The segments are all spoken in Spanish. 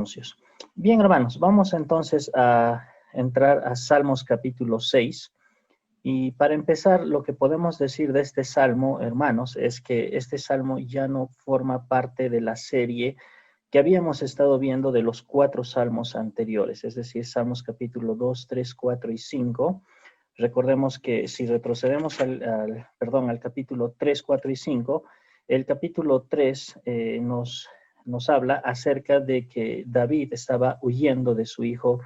anuncios. Bien, hermanos, vamos entonces a entrar a Salmos capítulo 6. Y para empezar, lo que podemos decir de este salmo, hermanos, es que este salmo ya no forma parte de la serie que habíamos estado viendo de los 4 salmos anteriores, es decir, Salmos capítulo 2, 3, 4 y 5. Recordemos que si retrocedemos al capítulo 3, 4 y 5, el capítulo 3 nos habla acerca de que David estaba huyendo de su hijo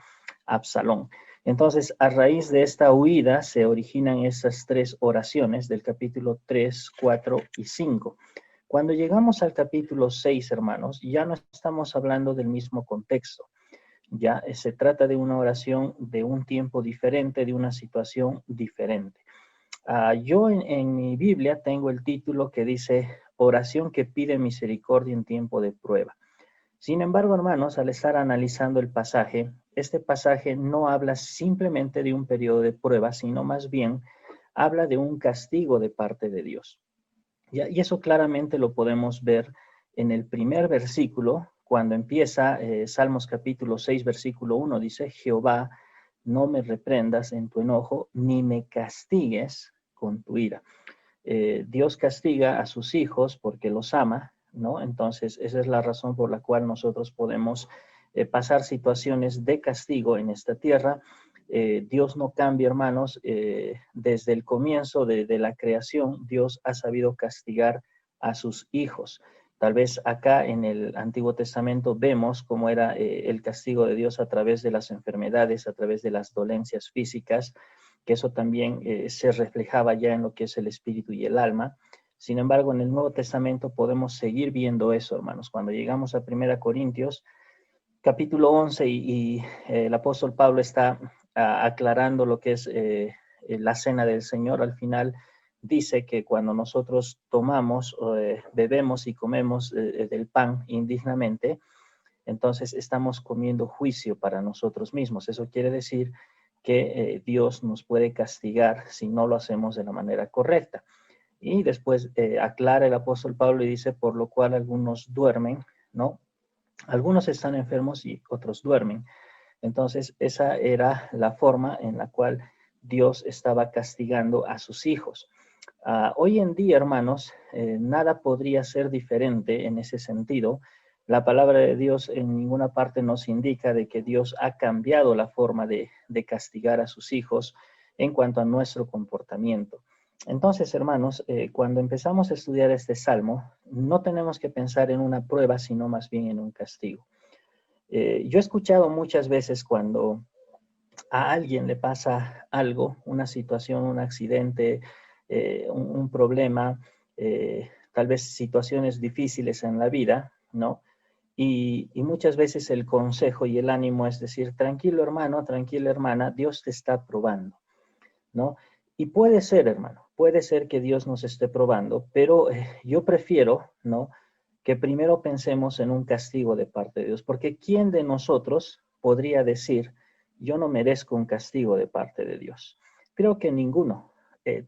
Absalón. Entonces, a raíz de esta huida se originan esas 3 oraciones del capítulo 3, 4 y 5. Cuando llegamos al capítulo 6, hermanos, ya no estamos hablando del mismo contexto. Ya se trata de una oración de un tiempo diferente, de una situación diferente. Yo en mi Biblia tengo el título que dice oración que pide misericordia en tiempo de prueba. Sin embargo, hermanos, al estar analizando el pasaje, este pasaje no habla simplemente de un periodo de prueba, sino más bien habla de un castigo de parte de Dios. Y eso claramente lo podemos ver en el primer versículo, cuando empieza Salmos capítulo 6, versículo 1, dice, Jehová, no me reprendas en tu enojo, ni me castigues con tu ira. Dios castiga a sus hijos porque los ama, ¿no? Entonces, esa es la razón por la cual nosotros podemos pasar situaciones de castigo en esta tierra. Dios no cambia, hermanos. Desde el comienzo de la creación, Dios ha sabido castigar a sus hijos. Tal vez acá en el Antiguo Testamento vemos cómo era el castigo de Dios a través de las enfermedades, a través de las dolencias físicas, que eso también se reflejaba ya en lo que es el espíritu y el alma. Sin embargo, en el Nuevo Testamento podemos seguir viendo eso, hermanos. Cuando llegamos a 1 Corintios, capítulo 11, y el apóstol Pablo está aclarando lo que es la cena del Señor, al final dice que cuando nosotros tomamos, bebemos y comemos del pan indignamente, entonces estamos comiendo juicio para nosotros mismos. Eso quiere decir que Dios nos puede castigar si no lo hacemos de la manera correcta. Y después aclara el apóstol Pablo y dice, por lo cual algunos duermen, ¿no? Algunos están enfermos y otros duermen. Entonces, esa era la forma en la cual Dios estaba castigando a sus hijos. Hoy en día, hermanos, nada podría ser diferente en ese sentido. La palabra de Dios en ninguna parte nos indica de que Dios ha cambiado la forma de castigar a sus hijos en cuanto a nuestro comportamiento. Entonces, hermanos, cuando empezamos a estudiar este salmo, no tenemos que pensar en una prueba, sino más bien en un castigo. Yo he escuchado muchas veces cuando a alguien le pasa algo, una situación, un accidente, un problema, tal vez situaciones difíciles en la vida, ¿no? Y muchas veces el consejo y el ánimo es decir, tranquilo hermano, tranquila hermana, Dios te está probando, ¿no? Y puede ser, hermano, puede ser que Dios nos esté probando, pero yo prefiero, ¿no? Que primero pensemos en un castigo de parte de Dios, porque ¿quién de nosotros podría decir, yo no merezco un castigo de parte de Dios? Creo que ninguno.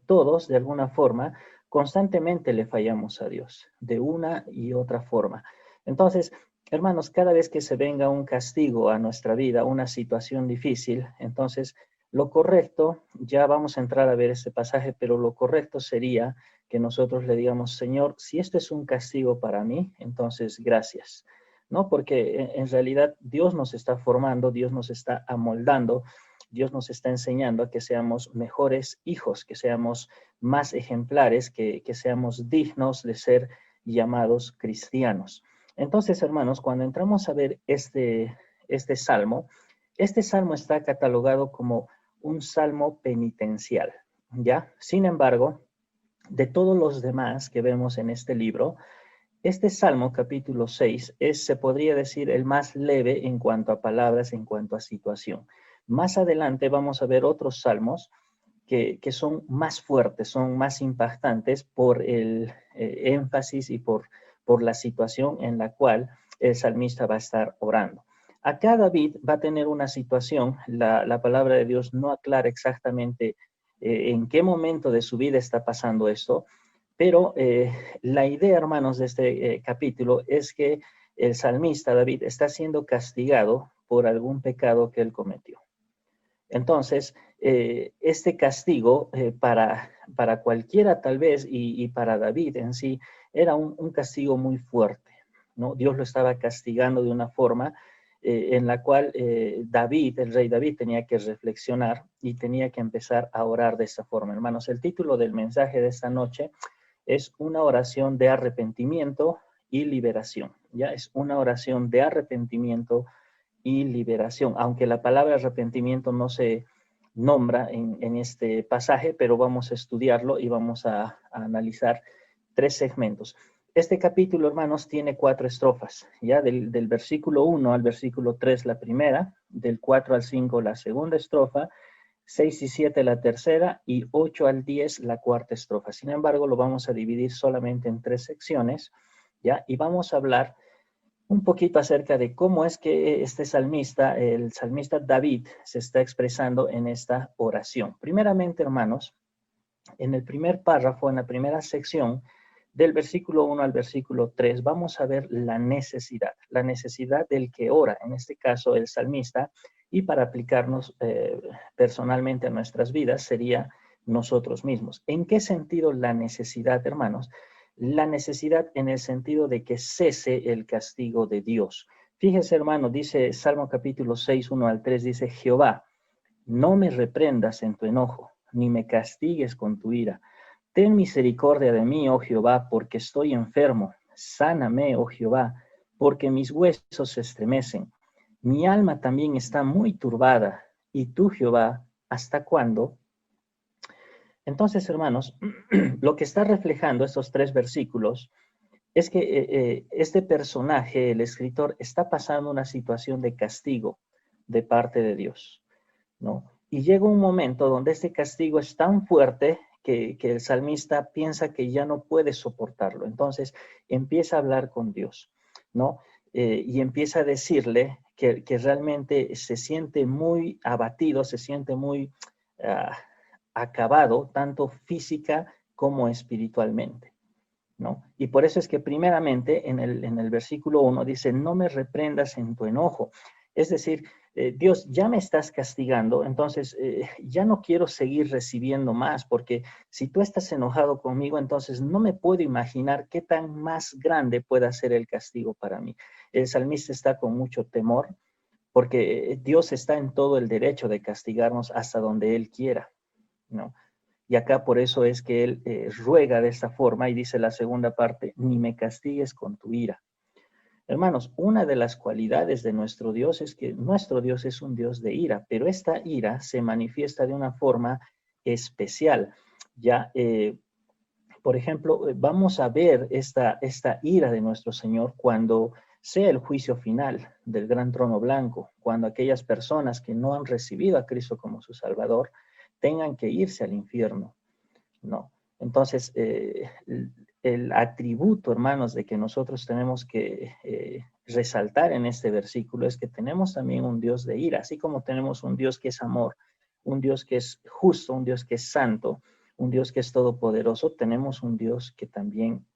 Todos, de alguna forma, constantemente le fallamos a Dios, de una y otra forma. Entonces, hermanos, cada vez que se venga un castigo a nuestra vida, una situación difícil, entonces lo correcto, ya vamos a entrar a ver este pasaje, pero lo correcto sería que nosotros le digamos, Señor, si este es un castigo para mí, entonces gracias, ¿no? Porque en realidad Dios nos está formando, Dios nos está amoldando, Dios nos está enseñando a que seamos mejores hijos, que seamos más ejemplares, que seamos dignos de ser llamados cristianos. Entonces, hermanos, cuando entramos a ver este salmo está catalogado como un salmo penitencial, ¿ya? Sin embargo, de todos los demás que vemos en este libro, este Salmo capítulo 6 se podría decir, el más leve en cuanto a palabras, en cuanto a situación. Más adelante vamos a ver otros salmos que son más fuertes, son más impactantes por el énfasis y por la situación en la cual el salmista va a estar orando. Acá David va a tener una situación, la palabra de Dios no aclara exactamente en qué momento de su vida está pasando esto, pero la idea, hermanos, de este capítulo es que el salmista David está siendo castigado por algún pecado que él cometió. Entonces, este castigo para cualquiera tal vez y para David en sí era un castigo muy fuerte, ¿no? Dios lo estaba castigando de una forma en la cual David, el rey David, tenía que reflexionar y tenía que empezar a orar de esta forma. Hermanos, el título del mensaje de esta noche es una oración de arrepentimiento y liberación, ¿ya? Es una oración de arrepentimiento y liberación, aunque la palabra arrepentimiento no se nombra en este pasaje, pero vamos a estudiarlo y vamos a analizar 3 segmentos. Este capítulo, hermanos, tiene 4 estrofas, ya del versículo 1 al versículo 3 la primera, del 4 al 5 la segunda estrofa, 6 y 7 la tercera y 8 al 10 la cuarta estrofa. Sin embargo, lo vamos a dividir solamente en 3 secciones, ¿ya? Y vamos a hablar un poquito acerca de cómo es que este salmista, el salmista David, se está expresando en esta oración. Primeramente, hermanos, en el primer párrafo, en la primera sección, del versículo 1 al versículo 3, vamos a ver la necesidad del que ora, en este caso el salmista, y para aplicarnos personalmente a nuestras vidas sería nosotros mismos. ¿En qué sentido la necesidad, hermanos? La necesidad en el sentido de que cese el castigo de Dios. Fíjese, hermano, dice Salmo capítulo 6, 1 al 3, dice, Jehová, no me reprendas en tu enojo, ni me castigues con tu ira. Ten misericordia de mí, oh Jehová, porque estoy enfermo. Sáname, oh Jehová, porque mis huesos se estremecen. Mi alma también está muy turbada. ¿Y tú, Jehová, hasta cuándo? Entonces, hermanos, lo que está reflejando estos 3 versículos es que este personaje, el escritor, está pasando una situación de castigo de parte de Dios, ¿no? Y llega un momento donde este castigo es tan fuerte que el salmista piensa que ya no puede soportarlo. Entonces empieza a hablar con Dios, ¿no? Y empieza a decirle que realmente se siente muy abatido, se siente muy acabado, tanto física como espiritualmente, ¿no? Y por eso es que primeramente en el versículo 1 dice, no me reprendas en tu enojo. Es decir, Dios, ya me estás castigando, entonces ya no quiero seguir recibiendo más, porque si tú estás enojado conmigo, entonces no me puedo imaginar qué tan más grande pueda ser el castigo para mí. El salmista está con mucho temor, porque Dios está en todo el derecho de castigarnos hasta donde Él quiera, ¿no? Y acá por eso es que él ruega de esta forma y dice la segunda parte, ni me castigues con tu ira. Hermanos, una de las cualidades de nuestro Dios es que nuestro Dios es un Dios de ira, pero esta ira se manifiesta de una forma especial. Ya, por ejemplo, vamos a ver esta ira de nuestro Señor cuando sea el juicio final del gran trono blanco, cuando aquellas personas que no han recibido a Cristo como su Salvador tengan que irse al infierno, ¿no? Entonces, el atributo, hermanos, de que nosotros tenemos que resaltar en este versículo es que tenemos también un Dios de ira, así como tenemos un Dios que es amor, un Dios que es justo, un Dios que es santo, un Dios que es todopoderoso, tenemos un Dios que también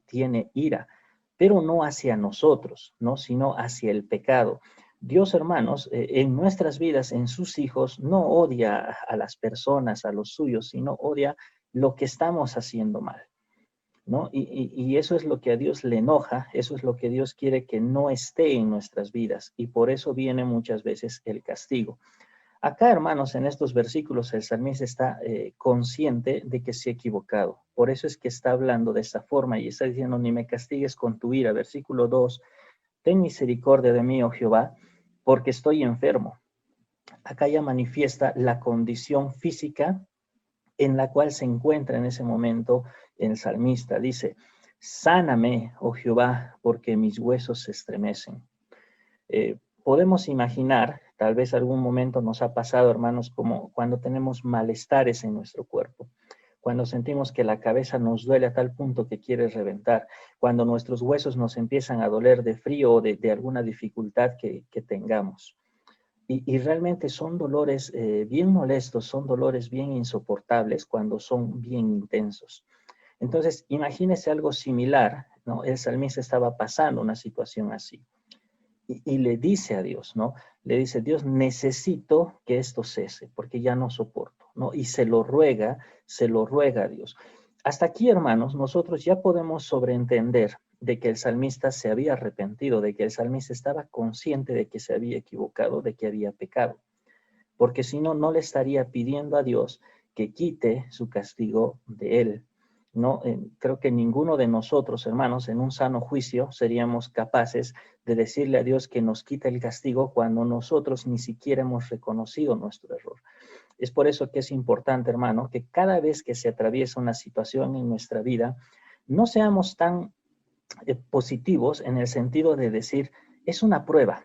tiene ira, pero no hacia nosotros, ¿no? Sino hacia el pecado. Dios, hermanos, en nuestras vidas, en sus hijos, no odia a las personas, a los suyos, sino odia lo que estamos haciendo mal, ¿no? Y eso es lo que a Dios le enoja, eso es lo que Dios quiere que no esté en nuestras vidas, y por eso viene muchas veces el castigo. Acá, hermanos, en estos versículos, el salmista está consciente de que se ha equivocado. Por eso es que está hablando de esta forma y está diciendo, ni me castigues con tu ira. Versículo 2, ten misericordia de mí, oh Jehová, porque estoy enfermo. Acá ya manifiesta la condición física en la cual se encuentra en ese momento el salmista. Dice, sáname, oh Jehová, porque mis huesos se estremecen. Podemos imaginar, tal vez algún momento nos ha pasado, hermanos, como cuando tenemos malestares en nuestro cuerpo, cuando sentimos que la cabeza nos duele a tal punto que quiere reventar, cuando nuestros huesos nos empiezan a doler de frío o de alguna dificultad que tengamos. Y realmente son dolores bien molestos, son dolores bien insoportables cuando son bien intensos. Entonces, imagínese algo similar ¿no? El salmista estaba pasando una situación así. Y le dice a Dios, ¿no? Le dice, Dios, necesito que esto cese, porque ya no soporto, ¿no? Y se lo ruega a Dios. Hasta aquí, hermanos, nosotros ya podemos sobreentender de que el salmista se había arrepentido, de que el salmista estaba consciente de que se había equivocado, de que había pecado. Porque si no, no le estaría pidiendo a Dios que quite su castigo de él. No, creo que ninguno de nosotros, hermanos, en un sano juicio seríamos capaces de decirle a Dios que nos quite el castigo cuando nosotros ni siquiera hemos reconocido nuestro error. Es por eso que es importante, hermano, que cada vez que se atraviesa una situación en nuestra vida, no seamos tan positivos en el sentido de decir, es una prueba,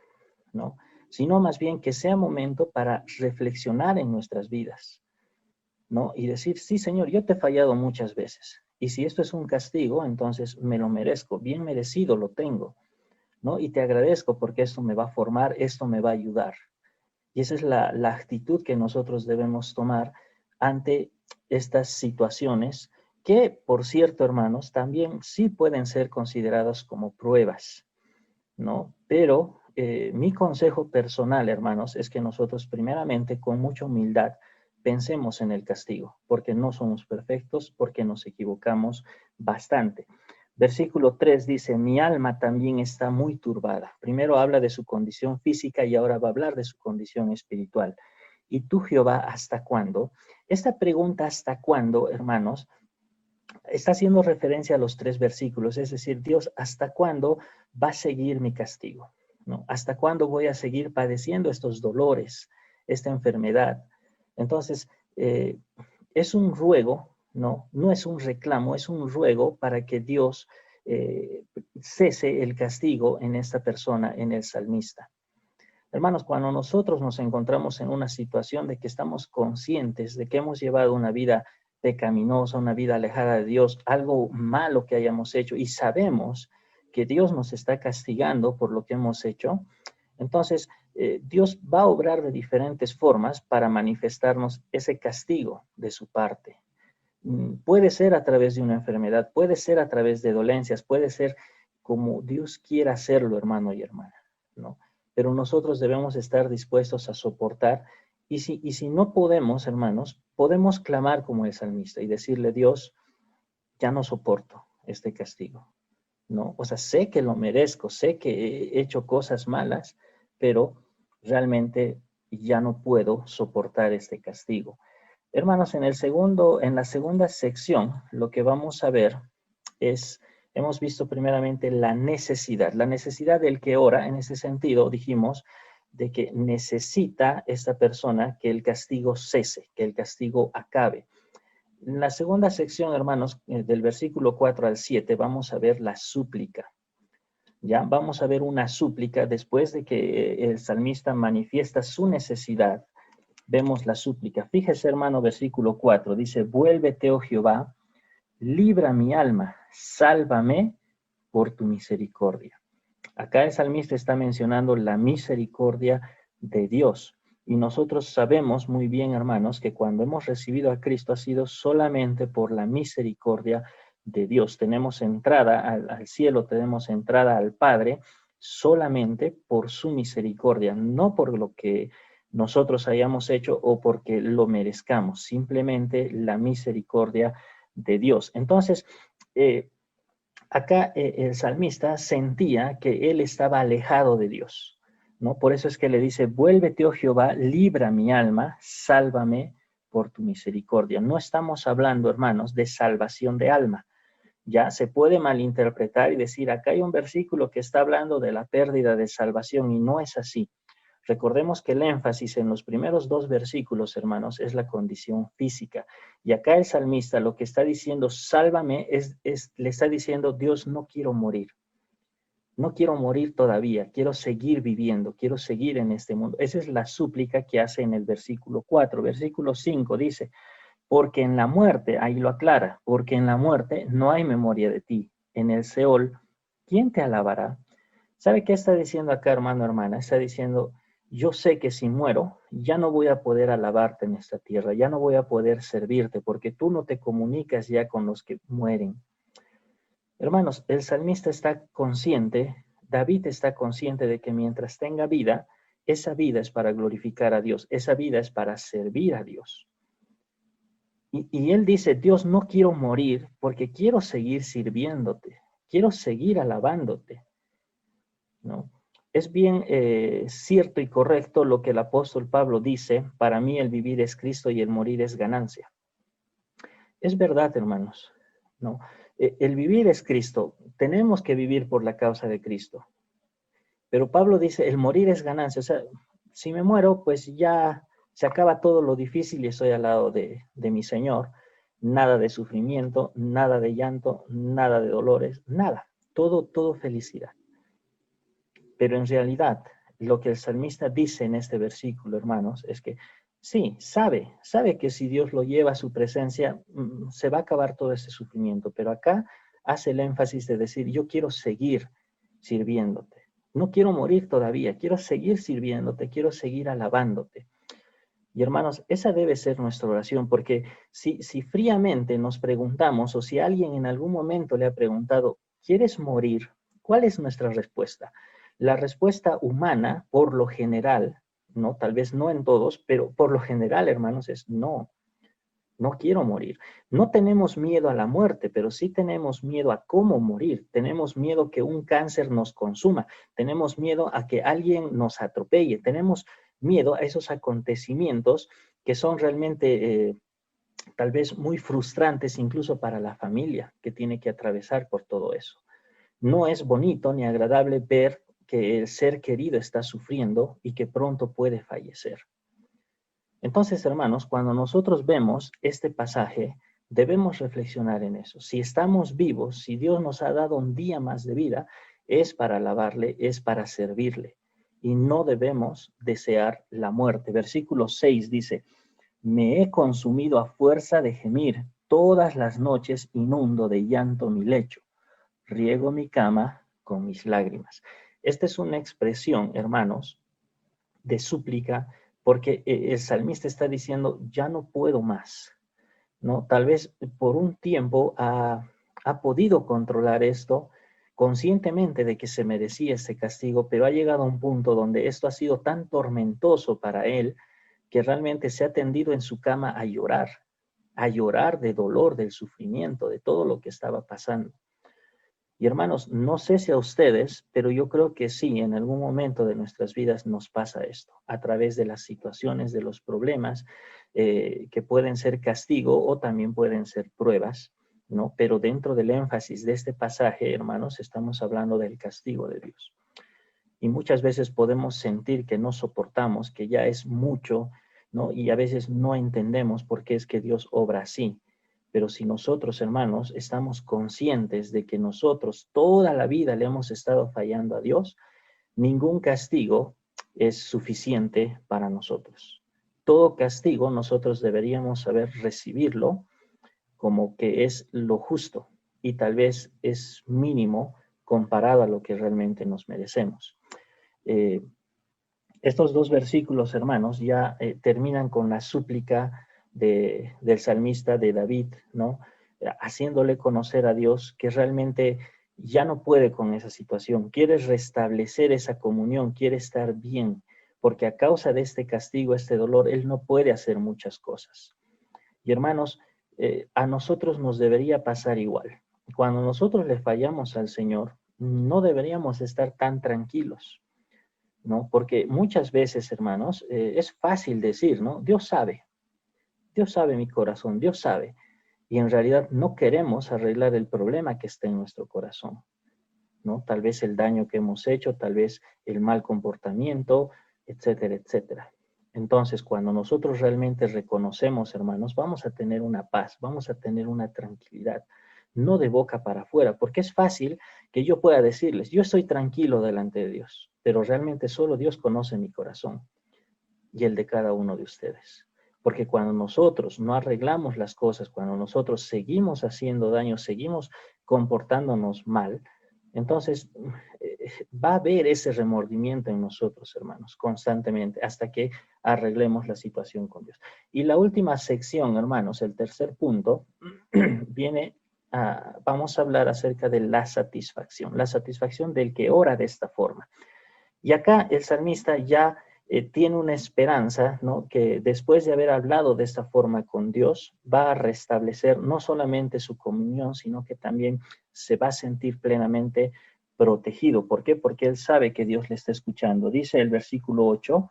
¿no? Sino más bien que sea momento para reflexionar en nuestras vidas, ¿no? Y decir, sí, Señor, yo te he fallado muchas veces. Y si esto es un castigo, entonces me lo merezco, bien merecido lo tengo, ¿no? Y te agradezco porque esto me va a formar, esto me va a ayudar. Y esa es la actitud que nosotros debemos tomar ante estas situaciones que, por cierto, hermanos, también sí pueden ser consideradas como pruebas, ¿no? Pero mi consejo personal, hermanos, es que nosotros primeramente con mucha humildad pensemos en el castigo, porque no somos perfectos, porque nos equivocamos bastante. Versículo 3 dice, mi alma también está muy turbada. Primero habla de su condición física y ahora va a hablar de su condición espiritual. ¿Y tú, Jehová, hasta cuándo? Esta pregunta, ¿hasta cuándo, hermanos? Está haciendo referencia a los 3 versículos, es decir, Dios, ¿hasta cuándo va a seguir mi castigo? ¿No? ¿Hasta cuándo voy a seguir padeciendo estos dolores, esta enfermedad? Entonces, es un ruego, ¿no? No es un reclamo, es un ruego para que Dios cese el castigo en esta persona, en el salmista. Hermanos, cuando nosotros nos encontramos en una situación de que estamos conscientes de que hemos llevado una vida pecaminosa, una vida alejada de Dios, algo malo que hayamos hecho y sabemos que Dios nos está castigando por lo que hemos hecho, entonces Dios va a obrar de diferentes formas para manifestarnos ese castigo de su parte. Puede ser a través de una enfermedad, puede ser a través de dolencias, puede ser como Dios quiera hacerlo, hermano y hermana, ¿no? Pero nosotros debemos estar dispuestos a soportar y si no podemos, hermanos, podemos clamar como el salmista y decirle, Dios, ya no soporto este castigo, ¿no? O sea, sé que lo merezco, sé que he hecho cosas malas, pero realmente ya no puedo soportar este castigo. Hermanos, en la segunda sección, lo que vamos a ver es, hemos visto primeramente la necesidad del que ora, en ese sentido dijimos, de que necesita esta persona que el castigo cese, que el castigo acabe. En la segunda sección, hermanos, del versículo 4 al 7, vamos a ver la súplica. Ya vamos a ver una súplica después de que el salmista manifiesta su necesidad. Vemos la súplica. Fíjese, hermano, versículo 4, dice, vuélvete, oh Jehová, libra mi alma, sálvame por tu misericordia. Acá el salmista está mencionando la misericordia de Dios. Y nosotros sabemos muy bien, hermanos, que cuando hemos recibido a Cristo ha sido solamente por la misericordia de Dios. Tenemos entrada al cielo, tenemos entrada al Padre solamente por su misericordia, no por lo que nosotros hayamos hecho o porque lo merezcamos, simplemente la misericordia de Dios. Entonces, acá el salmista sentía que él estaba alejado de Dios, ¿no? Por eso es que le dice, vuélvete, oh Jehová, libra mi alma, sálvame por tu misericordia. No estamos hablando, hermanos, de salvación de alma. Ya se puede malinterpretar y decir, acá hay un versículo que está hablando de la pérdida de salvación y no es así. Recordemos que el énfasis en los primeros 2 versículos, hermanos, es la condición física. Y acá el salmista lo que está diciendo, sálvame, le está diciendo, Dios, no quiero morir. No quiero morir todavía, quiero seguir viviendo, quiero seguir en este mundo. Esa es la súplica que hace en el versículo 4. Versículo 5 dice, porque en la muerte, ahí lo aclara, porque en la muerte no hay memoria de ti. En el Seol, ¿quién te alabará? ¿Sabe qué está diciendo acá, hermano, hermana? Está diciendo, yo sé que si muero, ya no voy a poder alabarte en esta tierra, ya no voy a poder servirte, porque tú no te comunicas ya con los que mueren. Hermanos, el salmista está consciente, David está consciente de que mientras tenga vida, esa vida es para glorificar a Dios, esa vida es para servir a Dios. Y él dice, Dios, no quiero morir porque quiero seguir sirviéndote, quiero seguir alabándote, ¿no? Es bien cierto y correcto lo que el apóstol Pablo dice, para mí el vivir es Cristo y el morir es ganancia. Es verdad, hermanos, ¿no? El vivir es Cristo, tenemos que vivir por la causa de Cristo. Pero Pablo dice, el morir es ganancia, o sea, si me muero, pues ya se acaba todo lo difícil y estoy al lado de mi Señor. Nada de sufrimiento, nada de llanto, nada de dolores, nada. Todo felicidad. Pero en realidad, lo que el salmista dice en este versículo, hermanos, es que sí, sabe que si Dios lo lleva a su presencia, se va a acabar todo ese sufrimiento. Pero acá hace el énfasis de decir, yo quiero seguir sirviéndote. No quiero morir todavía, quiero seguir sirviéndote, quiero seguir alabándote. Y hermanos, esa debe ser nuestra oración, porque si fríamente nos preguntamos, o si alguien en algún momento le ha preguntado, ¿quieres morir? ¿Cuál es nuestra respuesta? La respuesta humana, por lo general, ¿no? Tal vez no en todos, pero por lo general, hermanos, es no. No quiero morir. No tenemos miedo a la muerte, pero sí tenemos miedo a cómo morir. Tenemos miedo que un cáncer nos consuma. Tenemos miedo a que alguien nos atropelle. Tenemos miedo a esos acontecimientos que son realmente tal vez muy frustrantes incluso para la familia que tiene que atravesar por todo eso. No es bonito ni agradable ver que el ser querido está sufriendo y que pronto puede fallecer. Entonces, hermanos, cuando nosotros vemos este pasaje, debemos reflexionar en eso. Si estamos vivos, si Dios nos ha dado un día más de vida, es para alabarle, es para servirle. Y no debemos desear la muerte. Versículo 6 dice, me he consumido a fuerza de gemir, todas las noches inundo de llanto mi lecho, riego mi cama con mis lágrimas. Esta es una expresión, hermanos, de súplica, porque el salmista está diciendo, ya no puedo más, ¿no? Tal vez por un tiempo ha podido controlar esto conscientemente de que se merecía ese castigo, pero ha llegado a un punto donde esto ha sido tan tormentoso para él que realmente se ha tendido en su cama a llorar de dolor, del sufrimiento, de todo lo que estaba pasando. Y hermanos, no sé si a ustedes, pero yo creo que sí, en algún momento de nuestras vidas nos pasa esto, a través de las situaciones, de los problemas, que pueden ser castigo o también pueden ser pruebas, ¿no? Pero dentro del énfasis de este pasaje, hermanos, estamos hablando del castigo de Dios. Y muchas veces podemos sentir que no soportamos, que ya es mucho, ¿no? Y a veces no entendemos por qué es que Dios obra así. Pero si nosotros, hermanos, estamos conscientes de que nosotros toda la vida le hemos estado fallando a Dios, ningún castigo es suficiente para nosotros. Todo castigo nosotros deberíamos saber recibirlo como que es lo justo y tal vez es mínimo comparado a lo que realmente nos merecemos. Eh, Estos dos versículos, hermanos, ya terminan con la súplica del salmista de David, ¿no? Haciéndole conocer a Dios que realmente ya no puede con esa situación, quiere restablecer esa comunión, quiere estar bien, porque a causa de este castigo, este dolor, él no puede hacer muchas cosas. Y hermanos, a nosotros nos debería pasar igual. Cuando nosotros le fallamos al Señor, no deberíamos estar tan tranquilos, ¿no? Porque muchas veces, hermanos, es fácil decir, ¿no? Dios sabe mi corazón, Dios sabe. Y en realidad no queremos arreglar el problema que está en nuestro corazón, ¿no? Tal vez el daño que hemos hecho, tal vez el mal comportamiento, etcétera, etcétera. Entonces, cuando nosotros realmente reconocemos, hermanos, vamos a tener una paz, vamos a tener una tranquilidad, no de boca para afuera, porque es fácil que yo pueda decirles, yo estoy tranquilo delante de Dios, pero realmente solo Dios conoce mi corazón y el de cada uno de ustedes. Porque cuando nosotros no arreglamos las cosas, cuando nosotros seguimos haciendo daño, seguimos comportándonos mal, entonces va a haber ese remordimiento en nosotros, hermanos, constantemente, hasta que arreglemos la situación con Dios. Y la última sección, hermanos, el tercer punto, viene vamos a hablar acerca de la satisfacción del que ora de esta forma. Y acá el salmista ya tiene una esperanza, ¿no? Que después de haber hablado de esta forma con Dios, va a restablecer no solamente su comunión, sino que también se va a sentir plenamente protegido. ¿Por qué? Porque él sabe que Dios le está escuchando. Dice el versículo 8,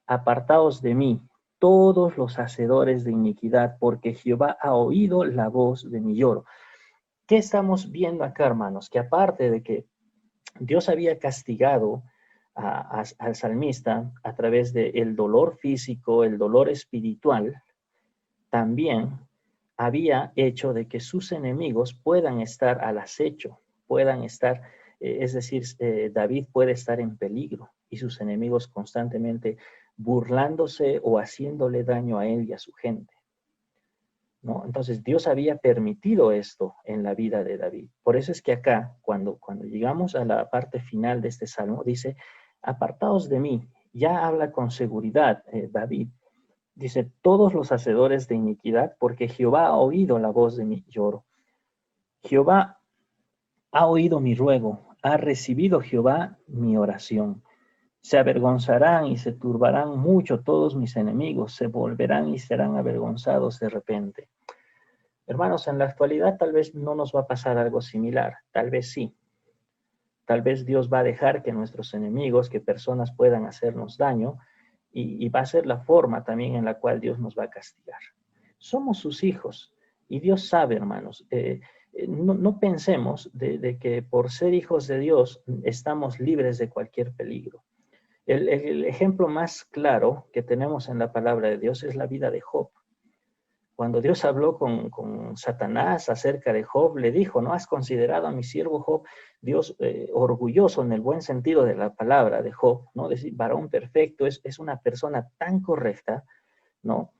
apartaos de mí, todos los hacedores de iniquidad, porque Jehová ha oído la voz de mi lloro. ¿Qué estamos viendo acá, hermanos? Que aparte de que Dios había castigado al salmista a través del dolor físico, el dolor espiritual, también había hecho de que sus enemigos puedan estar al acecho, puedan estar, es decir, David puede estar en peligro y sus enemigos constantemente burlándose o haciéndole daño a él y a su gente, ¿no? Entonces Dios había permitido esto en la vida de David. Por eso es que acá, cuando llegamos a la parte final de este salmo, dice, apartaos de mí. Ya habla con seguridad David. Dice, todos los hacedores de iniquidad, porque Jehová ha oído la voz de mi lloro. Jehová ha oído mi ruego, ha recibido Jehová mi oración. Se avergonzarán y se turbarán mucho todos mis enemigos, se volverán y serán avergonzados de repente. Hermanos, en la actualidad tal vez no nos va a pasar algo similar, tal vez sí. Tal vez Dios va a dejar que nuestros enemigos, que personas puedan hacernos daño, y va a ser la forma también en la cual Dios nos va a castigar. Somos sus hijos y Dios sabe, hermanos. No pensemos de que por ser hijos de Dios estamos libres de cualquier peligro. El ejemplo más claro que tenemos en la palabra de Dios es la vida de Job. Cuando Dios habló con Satanás acerca de Job, le dijo, ¿no? ¿Has considerado a mi siervo Job? Dios orgulloso en el buen sentido de la palabra de Job, ¿no? Decir, varón perfecto, es una persona tan correcta, ¿no?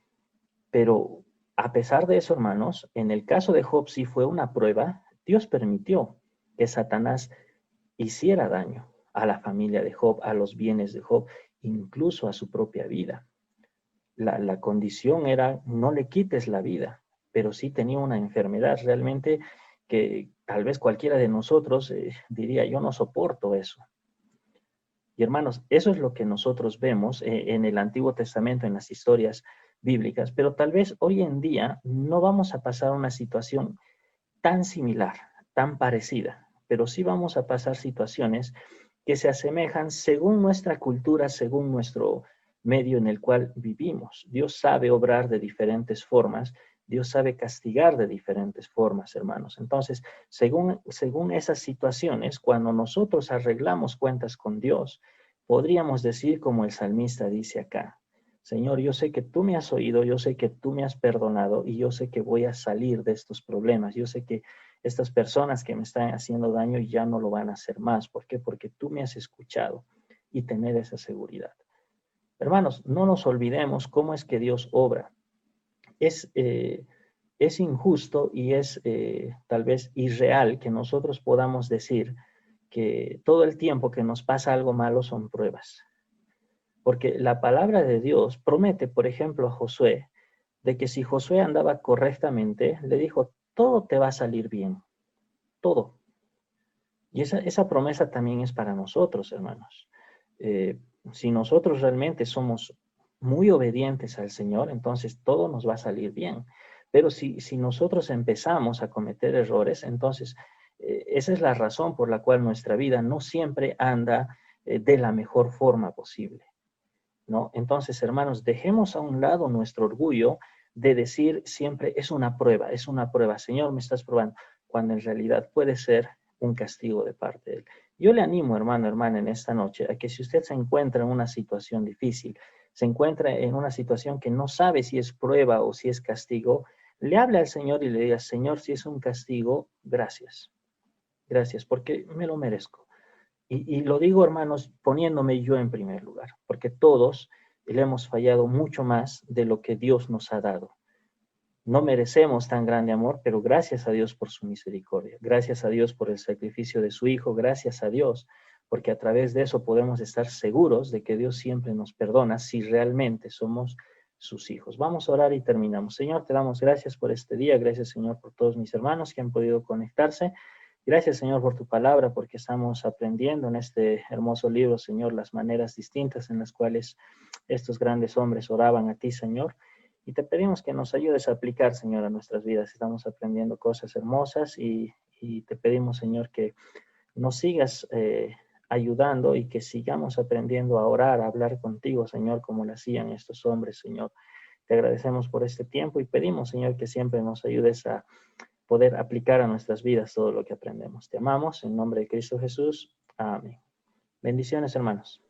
Pero a pesar de eso, hermanos, en el caso de Job sí fue una prueba. Dios permitió que Satanás hiciera daño a la familia de Job, a los bienes de Job, incluso a su propia vida. La condición era no le quites la vida, pero sí tenía una enfermedad realmente que tal vez cualquiera de nosotros diría, yo no soporto eso. Y hermanos, eso es lo que nosotros vemos en el Antiguo Testamento, en las historias bíblicas, pero tal vez hoy en día no vamos a pasar una situación tan similar, tan parecida, pero sí vamos a pasar situaciones que se asemejan según nuestra cultura, según nuestro medio en el cual vivimos. Dios sabe obrar de diferentes formas, Dios sabe castigar de diferentes formas, hermanos. Entonces, según esas situaciones, cuando nosotros arreglamos cuentas con Dios, podríamos decir como el salmista dice acá, Señor, yo sé que tú me has oído, yo sé que tú me has perdonado y yo sé que voy a salir de estos problemas. Yo sé que estas personas que me están haciendo daño ya no lo van a hacer más. ¿Por qué? Porque tú me has escuchado y tener esa seguridad. Hermanos, no nos olvidemos cómo es que Dios obra. Es, eh, es injusto y es tal vez irreal que nosotros podamos decir que todo el tiempo que nos pasa algo malo son pruebas. Porque la palabra de Dios promete, por ejemplo, a Josué, de que si Josué andaba correctamente, le dijo, todo te va a salir bien, todo. Y esa promesa también es para nosotros, hermanos. Si nosotros realmente somos muy obedientes al Señor, entonces todo nos va a salir bien. Pero si nosotros empezamos a cometer errores, entonces esa es la razón por la cual nuestra vida no siempre anda de la mejor forma posible, ¿no? Entonces, hermanos, dejemos a un lado nuestro orgullo de decir siempre es una prueba, Señor, me estás probando, cuando en realidad puede ser un castigo de parte de Él. Yo le animo, hermano, hermana, en esta noche a que si usted se encuentra en una situación difícil, se encuentra en una situación que no sabe si es prueba o si es castigo, le hable al Señor y le diga, Señor, si es un castigo, gracias. Gracias, porque me lo merezco. Y lo digo, hermanos, poniéndome yo en primer lugar, porque todos le hemos fallado mucho más de lo que Dios nos ha dado. No merecemos tan grande amor, pero gracias a Dios por su misericordia, gracias a Dios por el sacrificio de su Hijo, gracias a Dios, porque a través de eso podemos estar seguros de que Dios siempre nos perdona si realmente somos sus hijos. Vamos a orar y terminamos. Señor, te damos gracias por este día. Gracias, Señor, por todos mis hermanos que han podido conectarse. Gracias, Señor, por tu palabra, porque estamos aprendiendo en este hermoso libro, Señor, las maneras distintas en las cuales estos grandes hombres oraban a ti, Señor. Y te pedimos que nos ayudes a aplicar, Señor, a nuestras vidas. Estamos aprendiendo cosas hermosas y te pedimos, Señor, que nos sigas ayudando y que sigamos aprendiendo a orar, a hablar contigo, Señor, como lo hacían estos hombres, Señor. Te agradecemos por este tiempo y pedimos, Señor, que siempre nos ayudes a poder aplicar a nuestras vidas todo lo que aprendemos. Te amamos en nombre de Cristo Jesús. Amén. Bendiciones, hermanos.